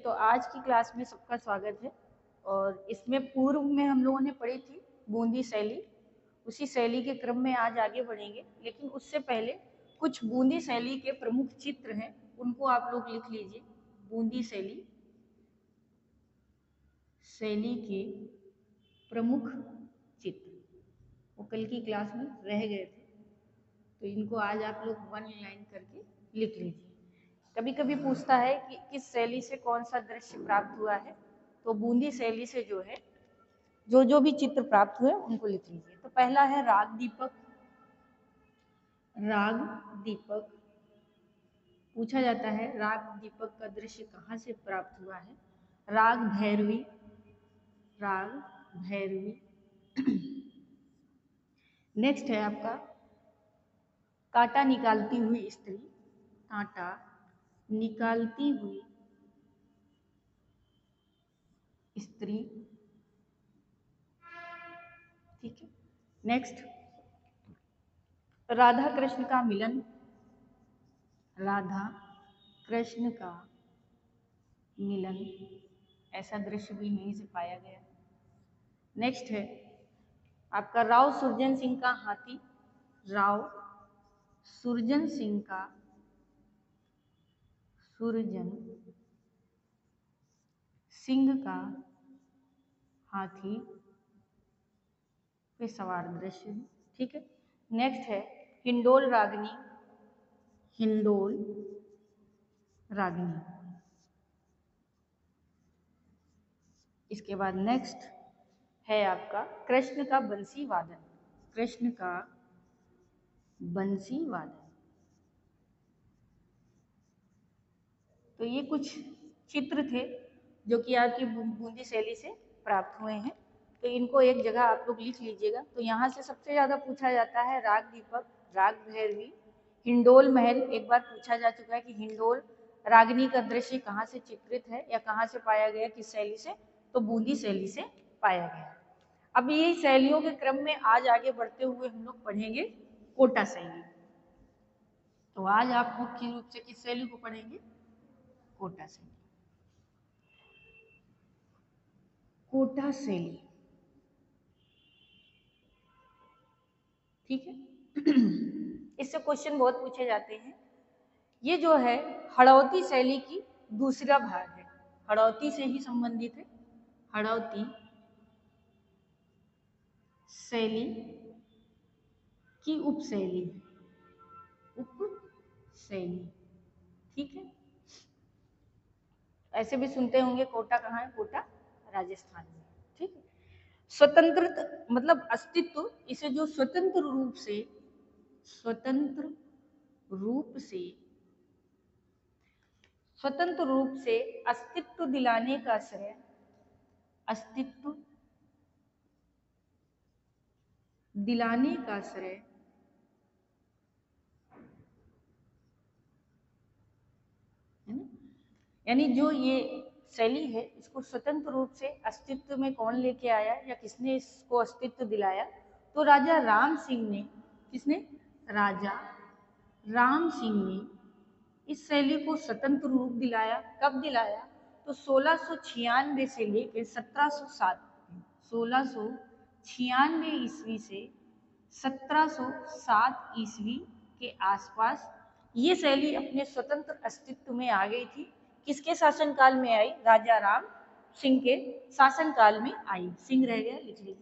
तो आज की क्लास में सबका स्वागत है। और इसमें पूर्व में हम लोगों ने पढ़ी थी बूंदी शैली। उसी शैली के क्रम में आज आगे बढ़ेंगे, लेकिन उससे पहले कुछ बूंदी शैली के प्रमुख चित्र हैं, उनको आप लोग लिख लीजिए। बूंदी शैली के प्रमुख चित्र वो कल की क्लास में रह गए थे, तो इनको आज आप लोग वन लाइन करके लिख लीजिए। कभी कभी पूछता है कि किस शैली से कौन सा दृश्य प्राप्त हुआ है, तो बूंदी शैली से जो है जो भी चित्र प्राप्त हुए उनको लिख लीजिए। तो पहला है राग दीपक। राग दीपक पूछा जाता है, राग दीपक का दृश्य कहाँ से प्राप्त हुआ है? राग भैरवी। राग भैरवी। नेक्स्ट है आपका कांटा निकालती हुई स्त्री। कांटा निकालती हुई स्त्री, ठीक है। नेक्स्ट राधा कृष्ण का मिलन। राधा कृष्ण का मिलन, ऐसा दृश्य भी यहीं से पाया गया। नेक्स्ट है आपका राव सुरजन सिंह का हाथी। राव सुरजन सिंह का हाथी पे सवार दृश्य, ठीक है। नेक्स्ट है हिंडोल रागनी। हिंडोल रागनी। इसके बाद नेक्स्ट है आपका कृष्ण का बंसी वादन। कृष्ण का बंसी वादन। तो ये कुछ चित्र थे जो कि आपकी बूंदी शैली से प्राप्त हुए हैं, तो इनको एक जगह आप लोग लिख लीजिएगा। तो यहाँ से सबसे ज़्यादा पूछा जाता है राग दीपक, राग भैरवी, हिंडोल महल। एक बार पूछा जा चुका है कि हिंडोल रागनी का दृश्य कहाँ से चित्रित है या कहाँ से पाया गया, किस शैली से? तो बूंदी शैली से पाया गया। अब ये शैलियों के क्रम में आज आगे बढ़ते हुए हम लोग पढ़ेंगे कोटा शैली। तो आज आप मुख्य रूप से किस शैली को पढ़ेंगे? कोटा शैली। कोटा शैली, ठीक है। इससे क्वेश्चन बहुत पूछे जाते हैं। ये जो है हड़ौती शैली की दूसरा भाग है, हड़ौती से ही संबंधित है। हड़ौती शैली की उपशैली, उपशैली, ठीक है। ऐसे भी सुनते होंगे कोटा कहाँ है? कोटा राजस्थान में, ठीक है। स्वतंत्र मतलब अस्तित्व, इसे जो स्वतंत्र रूप से अस्तित्व दिलाने का श्रेय, अस्तित्व दिलाने का श्रेय है ना, यानी जो ये शैली है इसको स्वतंत्र रूप से अस्तित्व में कौन लेके आया या किसने इसको अस्तित्व दिलाया? तो राजा राम सिंह ने। किसने? राजा राम सिंह ने इस शैली को स्वतंत्र रूप दिलाया। कब दिलाया? तो 1696 से लेकर 1707, 1696 ईस्वी से 1707 ईस्वी के आसपास ये शैली अपने स्वतंत्र अस्तित्व में आ गई थी। किसके शासनकाल में आई? राजा राम सिंह के शासनकाल में आई। सिंह रह गया, लिख लीजिए।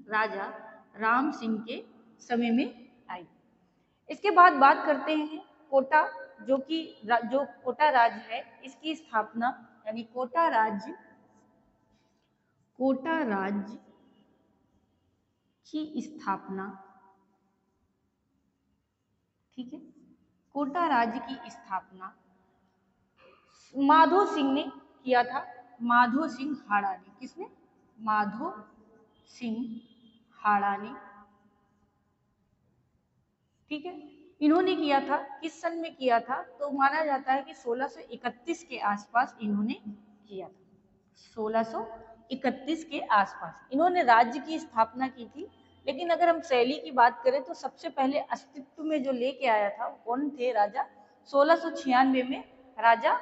राजा राम सिंह के समय में आई। इसके बाद बात करते हैं कोटा, जो कोटा राज्य है, इसकी स्थापना, यानी कोटा राज्य की स्थापना, ठीक है। कोटा राज्य की स्थापना माधो सिंह ने किया था। माधो सिंह हाड़ा ने। किसने? माधो सिंह हाड़ा ने, ठीक है। इन्होंने किया था। किस सन में किया था? तो माना जाता है कि 1631 के आसपास इन्होंने किया था। 1631 के आसपास इन्होंने राज्य की स्थापना की थी। लेकिन अगर हम शैली की बात करें तो सबसे पहले अस्तित्व में जो लेके आया था वो कौन थे? राजा 1696 में राजा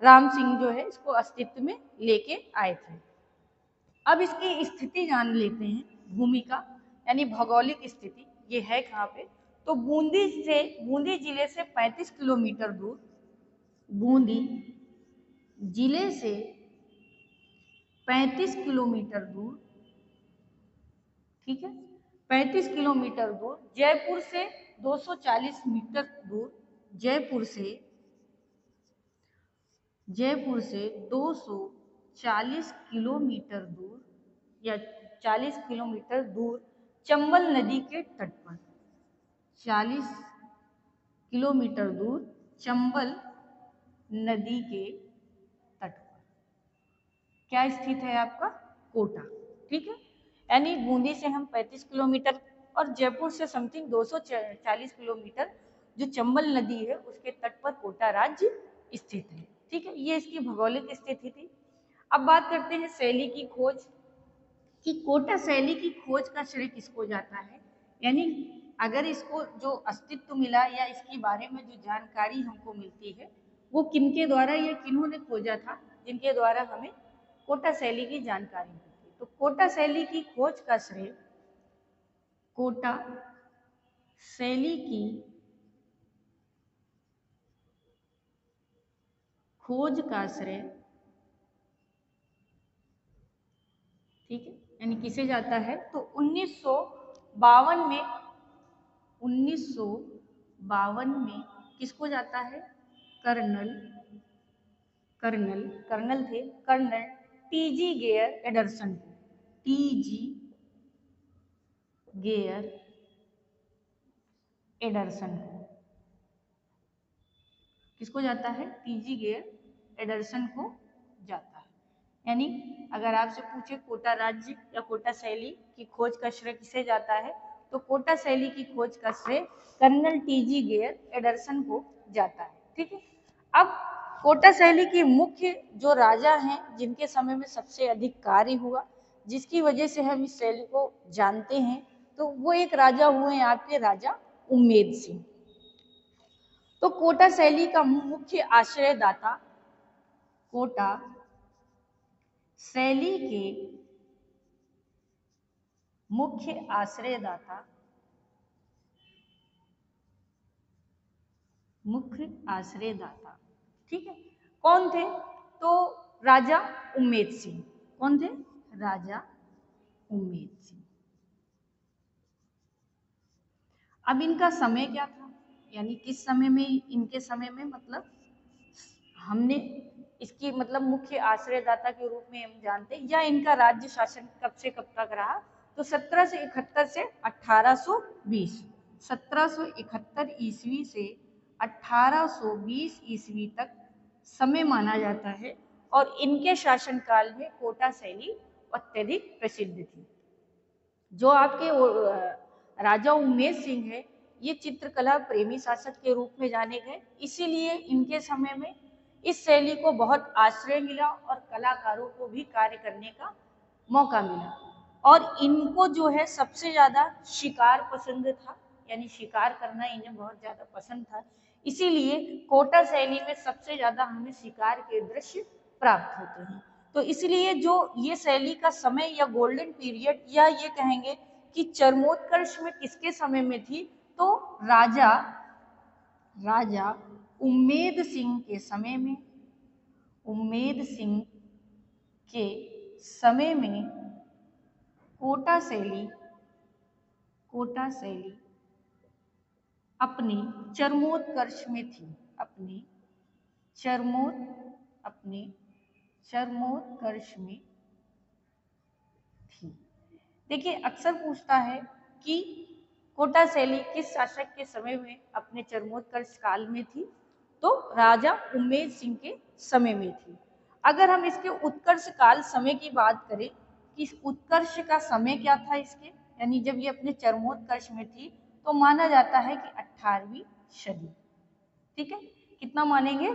राम सिंह जो है इसको अस्तित्व में लेके आए थे। अब इसकी स्थिति जान लेते हैं, भूमिका यानी भौगोलिक स्थिति ये है कहाँ पे। तो बूंदी जिले से 35 किलोमीटर दूर, बूंदी जिले से 35 किलोमीटर दूर, ठीक है, 35 किलोमीटर दूर, जयपुर से 240 मीटर दूर, जयपुर से 240 किलोमीटर दूर या 40 किलोमीटर दूर चंबल नदी के तट पर, 40 किलोमीटर दूर चंबल नदी के तट पर क्या स्थित है आपका, कोटा, ठीक है। यानी बूंदी से हम 35 किलोमीटर और जयपुर से समथिंग 240 किलोमीटर जो चंबल नदी है उसके तट पर कोटा राज्य स्थित है, ठीक है। ये इसकी भौगोलिक स्थिति थी। अब बात करते हैं शैली की खोज कि कोटा शैली की खोज का श्रेय किसको जाता है, यानी अगर इसको जो अस्तित्व मिला या इसके बारे में जो जानकारी हमको मिलती है वो किनके द्वारा या किन्होंने खोजा था, जिनके द्वारा हमें कोटा शैली की जानकारी मिलती है। तो कोटा शैली की खोज का श्रेय, कोटा शैली की खोज का श्रेय, ठीक है, यानी किसे जाता है, तो 1952 में किसको जाता है, कर्नल टीजी गेयर एडरसन को, टीजी गेयर एडरसन को किसको जाता है, टीजी गेयर एडरसन को जाता है। यानी अगर आपसे पूछे कोटा राज्य या कोटा शैली की खोज का श्रेय किसे जाता है, तो कोटा शैली की खोज का श्रेय कर्नल टीजी गेयर एडरसन को जाता है, ठीक है। अब कोटा शैली के मुख्य जो राजा हैं जिनके समय में सबसे अधिक कार्य हुआ, जिसकी वजह से हम इस शैली को जानते हैं, तो वो एक राजा हुए आपके राजा उम्मेद सिंह। तो कोटा शैली का मुख्य आश्रयदाता, कोटा शैली के मुख्य आश्रयदाता, ठीक है, कौन थे, तो राजा उम्मेद सिंह। कौन थे, राजा उम्मेद सिंह। अब इनका समय क्या था, यानी किस समय में, इनके समय में मतलब हमने इसकी मतलब मुख्य आश्रयदाता के रूप में हम जानते हैं, या इनका राज्य शासन कब से कब तक रहा, तो 1771 से 1820, 1771 ईस्वी से 1820 ईस्वी तक समय माना जाता है। और इनके शासनकाल में कोटा शैली अत्यधिक प्रसिद्ध थी। जो आपके राजा उम्मेद सिंह है, ये चित्रकला प्रेमी शासक के रूप में जाने गए, इसीलिए इनके समय में इस शैली को बहुत आश्रय मिला और कलाकारों को भी कार्य करने का मौका मिला। और इनको जो है सबसे ज्यादा शिकार पसंद था, यानी शिकार करना इन्हें बहुत ज्यादा पसंद था, इसीलिए कोटा शैली में सबसे ज्यादा हमें शिकार के दृश्य प्राप्त होते हैं। तो इसलिए जो ये शैली का समय या गोल्डन पीरियड, या ये कहेंगे कि चरमोत्कर्ष में किसके समय में थी, तो राजा उम्मेद सिंह के समय में, उम्मेद सिंह के समय में कोटा शैली अपने चरमोत्कर्ष में थी, अपने चरमोत्कर्ष में थी। देखिए अक्सर पूछता है कि कोटा शैली किस शासक के समय में अपने चरमोत्कर्ष काल में थी, तो राजा उम्मेद सिंह के समय में थी। अगर हम इसके उत्कर्ष काल समय की बात करें कि उत्कर्ष का समय क्या था इसके, यानी जब ये अपने चरमोत्कर्ष में थी, तो माना जाता है कि 18वीं सदी, ठीक है। कितना मानेंगे,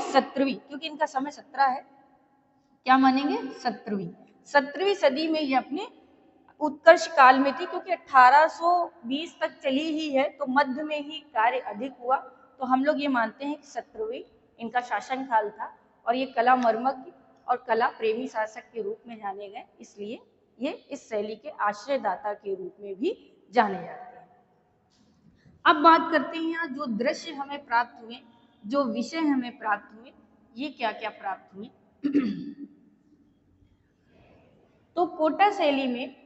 17वीं, क्योंकि इनका समय 17 है, क्या मानेंगे, 17वीं सदी में ये अपने उत्कर्ष काल में थी, क्योंकि 1820 तक चली ही है, तो मध्य में ही कार्य अधिक हुआ, तो हम लोग ये मानते हैं कि 17वीं इनका शासन काल था और ये कला मर्मज्ञ और कला प्रेमी शासक के रूप में जाने गए, इसलिए ये इस शैली के आश्रयदाता के रूप में भी जाने जाते हैं। अब बात करते हैं यहाँ जो दृश्य हमें प्राप्त हुए, जो विषय हमें प्राप्त हुए, ये क्या क्या प्राप्त हुए। तो कोटा शैली में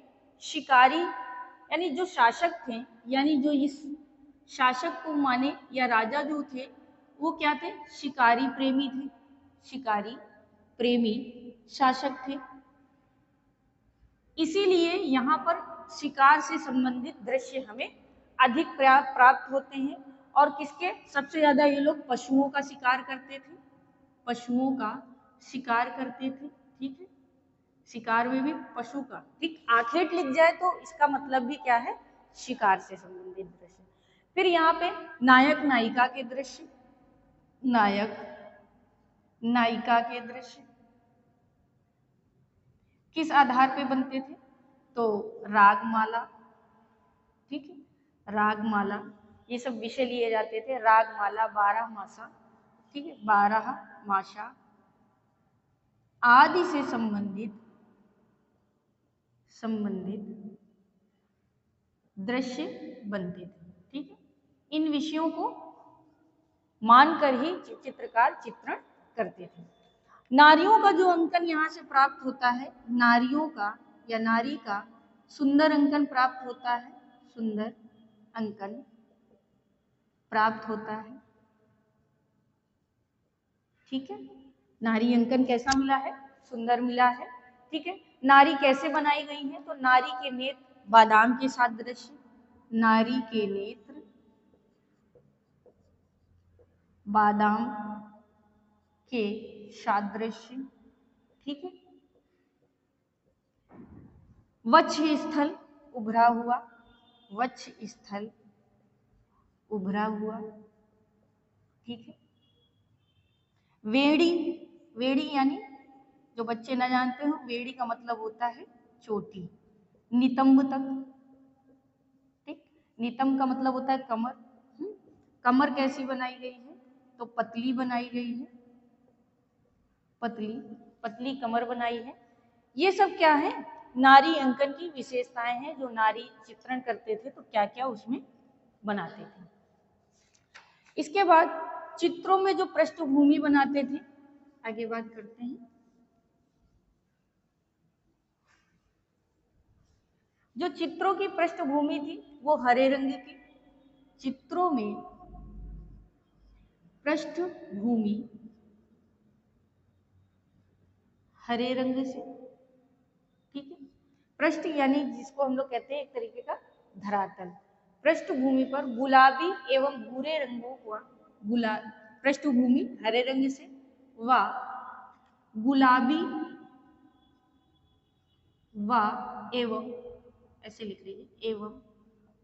शिकारी यानी जो शासक थे, यानी जो इस शासक को माने या राजा जो थे वो क्या थे, शिकारी प्रेमी थे, शिकारी प्रेमी शासक थे। इसीलिए यहाँ पर शिकार से संबंधित दृश्य हमें अधिक प्राप्त होते हैं। और किसके, सबसे ज्यादा ये लोग पशुओं का शिकार करते थे, पशुओं का शिकार करते थे, ठीक है, शिकार में भी पशु का, ठीक, आखेट लिख जाए तो इसका मतलब भी क्या है, शिकार से संबंधित दृश्य। फिर यहाँ पे नायक नायिका के दृश्य, नायक नायिका के दृश्य किस आधार पे बनते थे, तो रागमाला, ठीक है, रागमाला, ये सब विषय लिए जाते थे, रागमाला, 12 मासा, ठीक है, 12 मासा आदि से संबंधित दृश्य बनते थे, ठीक है। इन विषयों को मानकर ही चित्रकार चित्रण करते थे। नारियों का जो अंकन यहाँ से प्राप्त होता है, नारियों का या नारी का सुंदर अंकन प्राप्त होता है, सुंदर अंकन प्राप्त होता है, ठीक है। नारी अंकन कैसा मिला है, सुंदर मिला है, ठीक है। नारी कैसे बनाई गई है, तो नारी के नेत्र बादाम के साथ दृश्य, नारी के नेत्र बादाम के सादृश्य, ठीक है। वक्ष स्थल उभरा हुआ, वक्ष स्थल उभरा हुआ, ठीक है। वेड़ी, वेड़ी यानी जो बच्चे न जानते हो, वेड़ी का मतलब होता है चोटी, नितंब तक, ठीक, नितंब का मतलब होता है कमर। कमर कैसी बनाई गई है, तो पतली बनाई गई है, पतली पतली कमर बनाई है। ये सब क्या है, नारी अंकन की विशेषताएं हैं, जो नारी चित्रण करते थे तो क्या क्या उसमें बनाते थे। इसके बाद चित्रों में जो पृष्ठभूमि बनाते थे, आगे बात करते हैं। जो चित्रों की पृष्ठभूमि थी वो हरे रंग की, चित्रों में पृष्ठभूमि हरे रंग से, ठीक है। पृष्ठ यानी जिसको हम लोग कहते हैं एक तरीके का धरातल, पृष्ठभूमि पर गुलाबी एवं भूरे रंगों का पृष्ठभूमि हरे रंग से व गुलाबी व एवं, ऐसे लिख लीजिए, एवं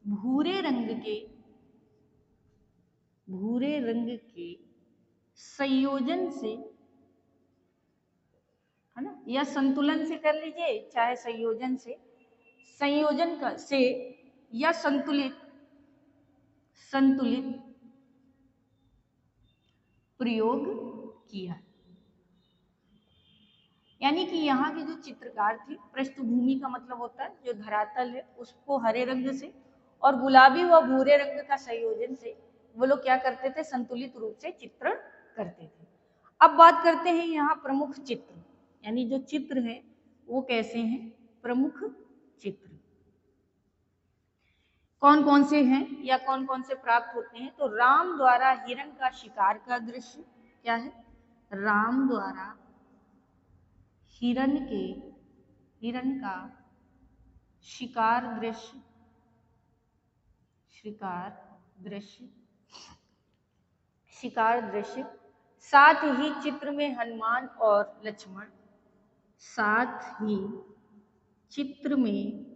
भूरे रंग के संयोजन से, है ना, या संतुलन से कर लीजिए, चाहे संयोजन से, संयोजन का से या संतुलित प्रयोग किया। यानी कि यहाँ की जो चित्रकार थी, पृष्ठभूमि का मतलब होता है जो धरातल है उसको हरे रंग से और गुलाबी व भूरे रंग का संयोजन से वो लोग क्या करते थे, संतुलित रूप से चित्रण करते थे। अब बात करते हैं यहाँ प्रमुख चित्र, यानी जो चित्र है वो कैसे हैं, प्रमुख चित्र कौन कौन से हैं या कौन कौन से प्राप्त होते हैं। तो राम द्वारा हिरण का शिकार का दृश्य क्या है, राम द्वारा हिरण का शिकार दृश्य, साथ ही चित्र में हनुमान और लक्ष्मण, साथ ही चित्र में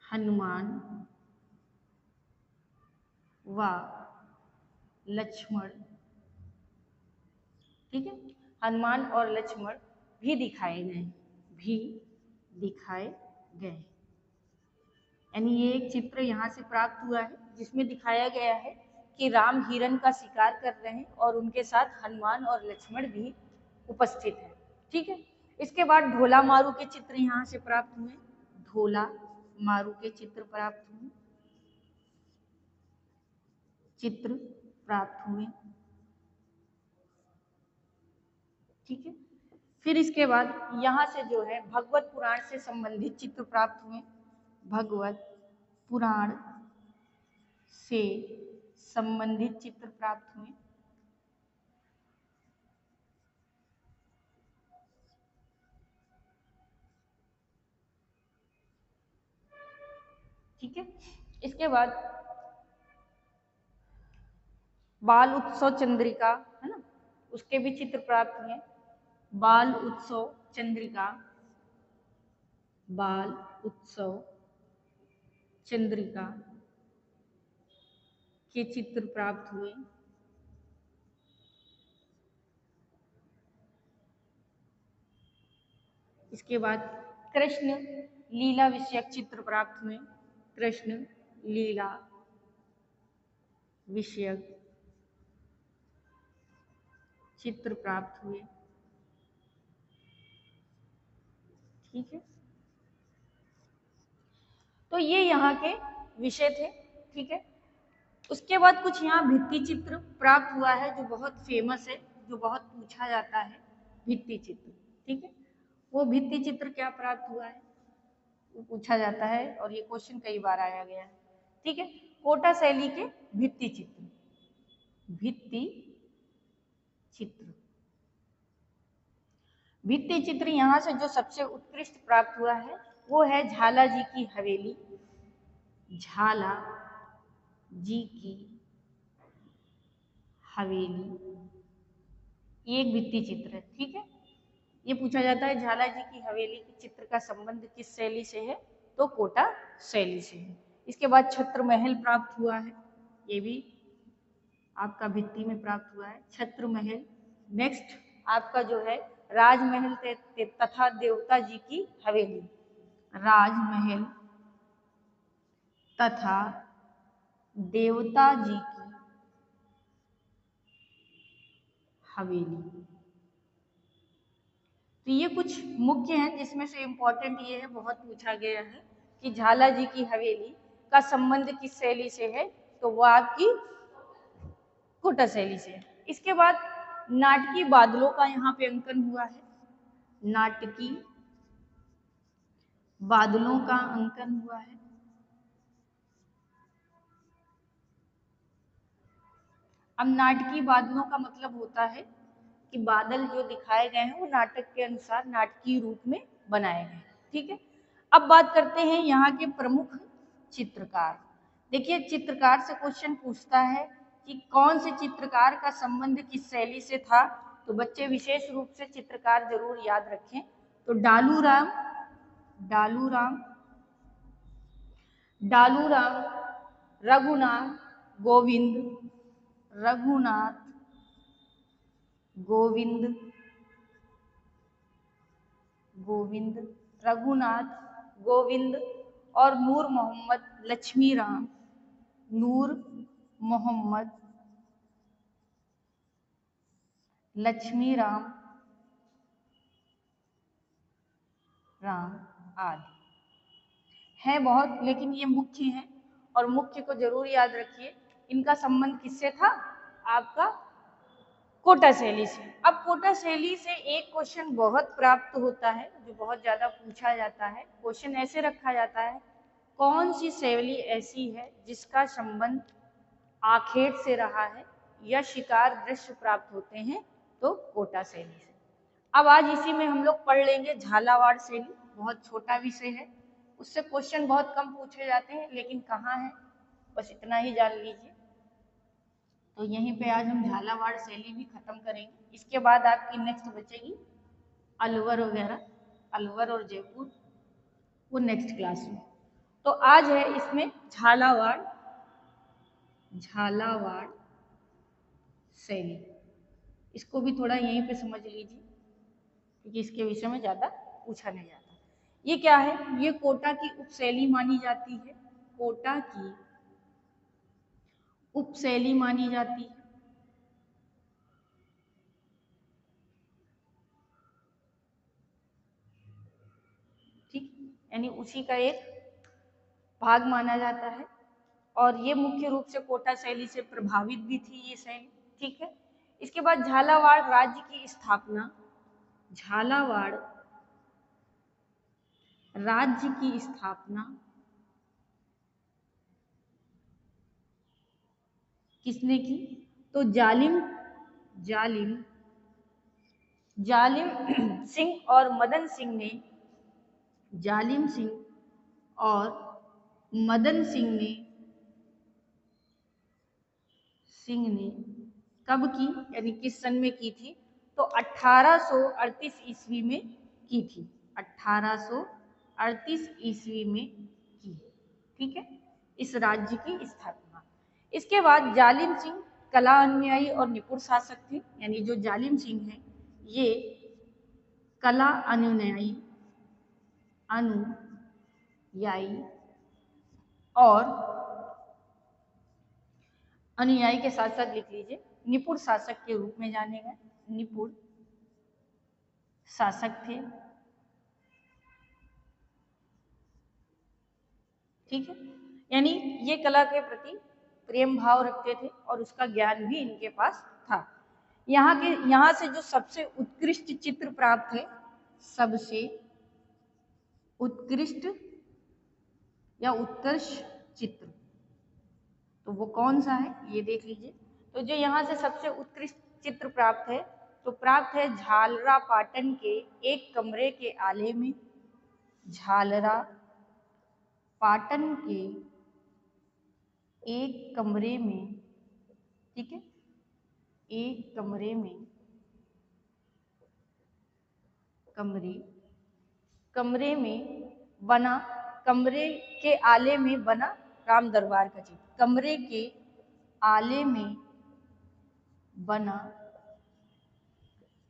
हनुमान व लक्ष्मण, ठीक है, हनुमान और लक्ष्मण भी दिखाए गए, यानी ये एक चित्र यहाँ से प्राप्त हुआ है जिसमें दिखाया गया है कि राम हिरण का शिकार कर रहे हैं और उनके साथ हनुमान और लक्ष्मण भी उपस्थित हैं। ठीक है, इसके बाद ढोला मारू के चित्र यहाँ से प्राप्त हुए, ढोला मारू के चित्र प्राप्त हुए, चित्र प्राप्त हुए। ठीक है, फिर इसके बाद यहाँ से जो है भगवत पुराण से संबंधित चित्र प्राप्त हुए, भगवत पुराण से संबंधित चित्र प्राप्त हुए। ठीक है, इसके बाद बाल उत्सव चंद्रिका है ना, उसके भी चित्र प्राप्त हुए। बाल उत्सव चंद्रिका, बाल उत्सव चंद्रिका के चित्र प्राप्त हुए। इसके बाद कृष्ण लीला विषयक चित्र प्राप्त हुए, कृष्ण लीला विषयक चित्र प्राप्त हुए। ठीक है, तो ये यहाँ के विषय थे। ठीक है, उसके बाद कुछ यहाँ भित्ति चित्र प्राप्त हुआ है जो बहुत फेमस है, जो बहुत पूछा जाता है, भित्ति चित्र। ठीक है, वो भित्ति चित्र क्या प्राप्त हुआ है वो पूछा जाता है और ये क्वेश्चन कई बार आया गया है। ठीक है, कोटा शैली के भित्ति चित्र, भित्ति चित्र, भित्ति चित्र यहाँ से जो सबसे उत्कृष्ट प्राप्त हुआ है वो है झाला जी की हवेली, झाला जी की हवेली, ये एक भित्ति चित्र है। ठीक है, ये पूछा जाता है झाला जी की हवेली के चित्र का संबंध किस शैली से है, तो कोटा शैली से है। इसके बाद छत्र महल प्राप्त हुआ है, ये भी आपका भित्ति में प्राप्त हुआ है, छत्र महल। नेक्स्ट आपका जो है राजमहल तथा देवता जी की हवेली, राजमहल तथा देवता जी की हवेली। तो ये कुछ मुख्य हैं जिसमें से इम्पोर्टेंट ये है, बहुत पूछा गया है कि झाला जी की हवेली का संबंध किस शैली से है, तो वो आपकी कोटा शैली से है। इसके बाद नाटकी बादलों का यहाँ पे अंकन हुआ है, नाटकी बादलों का अंकन हुआ है। अब नाटकी बादलों का मतलब होता है कि बादल जो दिखाए गए हैं वो नाटक के अनुसार नाटकीय रूप में बनाए गए। ठीक है, अब बात करते हैं यहाँ के प्रमुख चित्रकार। देखिए, चित्रकार से क्वेश्चन पूछता है कि कौन से चित्रकार का संबंध किस शैली से था, तो बच्चे विशेष रूप से चित्रकार जरूर याद रखें। तो डालूराम, डालूराम, डालूराम, रघुनाथ गोविंद, रघुनाथ गोविंद, गोविंद, रघुनाथ गोविंद और नूर मोहम्मद लक्ष्मी राम, नूर मोहम्मद लक्ष्मी राम आदि है बहुत, लेकिन ये मुख्य हैं और मुख्य को जरूर याद रखिए। इनका संबंध किससे था, आपका कोटा शैली से। अब कोटा शैली से एक क्वेश्चन बहुत प्राप्त होता है जो बहुत ज्यादा पूछा जाता है। क्वेश्चन ऐसे रखा जाता है, कौन सी शैली ऐसी है जिसका संबंध आखेट से रहा है या शिकार दृश्य प्राप्त होते हैं, तो कोटा शैली से। अब आज इसी में हम लोग पढ़ लेंगे झालावाड़ शैली, बहुत छोटा विषय है, उससे क्वेश्चन बहुत कम पूछे जाते हैं, लेकिन कहाँ है बस इतना ही जान लीजिए। तो यहीं पे आज हम झालावाड़ शैली भी खत्म करेंगे। इसके बाद आपकी नेक्स्ट बचेगी अलवर वगैरह, अलवर और जयपुर, वो नेक्स्ट क्लास में। तो आज है इसमें झालावाड़, झालावाड़ शैली, इसको भी थोड़ा यहीं पे समझ लीजिए क्योंकि इसके विषय में ज्यादा पूछा नहीं जाता। ये क्या है, ये कोटा की उपशैली मानी जाती है, कोटा की उपशैली मानी जाती है। ठीक, यानी उसी का एक भाग माना जाता है। और ये मुख्य रूप से कोटा शैली से प्रभावित भी थी ये शैली। ठीक है, इसके बाद झालावाड़ राज्य की स्थापना, झालावाड़ राज्य की स्थापना किसने की? तो जालिम सिंह और मदन सिंह ने, जालिम सिंह और मदन सिंह ने कब की, यानी किस सन में की थी? तो 1838 ईस्वी में की थी। 1838 ईस्वी में की। ठीक है, इस राज्य की स्थापना। इसके बाद जालिम सिंह कला अनुयायी और निपुण शासक थे। यानी जो जालिम सिंह हैं ये कला अनुयायी और अनुयायी के साथ साथ लिख लीजिए निपुण शासक के रूप में जाने गए। निपुण शासक थे। ठीक है, यानी ये कला के प्रति प्रेम भाव रखते थे और उसका ज्ञान भी इनके पास था। यहाँ से जो सबसे उत्कृष्ट चित्र प्राप्त है, सबसे उत्कृष्ट या उत्कर्ष चित्र, तो वो कौन सा है ये देख लीजिए। तो जो यहाँ से सबसे उत्कृष्ट चित्र प्राप्त है, तो प्राप्त है झालरा पाटन के एक कमरे के आले में। झालरा पाटन के एक कमरे में, ठीक है, एक कमरे में, कमरे में बना, कमरे के आले में बना राम दरबार का चित्र। कमरे के आले में बना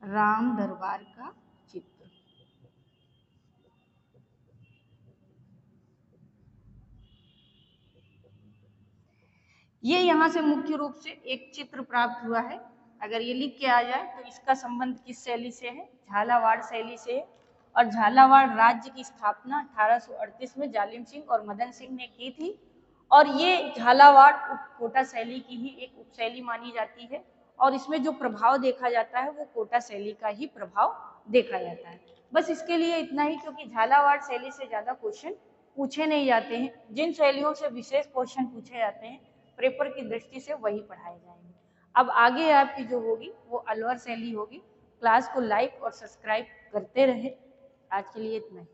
राम दरबार का चित्र। ये यहाँ से मुख्य रूप से एक चित्र प्राप्त हुआ है। अगर ये लिख के आ जाए तो इसका संबंध किस शैली से है? झालावाड़ शैली से है। और झालावाड़ राज्य की स्थापना 1838 में जालिम सिंह और मदन सिंह ने की थी। और ये झालावाड़ कोटा शैली की ही एक उपशैली मानी जाती है। और इसमें जो प्रभाव देखा जाता है वो कोटा शैली का ही प्रभाव देखा जाता है। बस इसके लिए इतना ही, क्योंकि झालावाड़ शैली से ज्यादा क्वेश्चन पूछे नहीं जाते हैं। जिन शैलियों से विशेष क्वेश्चन पूछे जाते हैं पेपर की दृष्टि से वही पढ़ाए जाएंगे। अब आगे आपकी जो होगी वो अलवर शैली होगी। क्लास को लाइक और सब्सक्राइब करते रहे। आज के लिए इतना ही।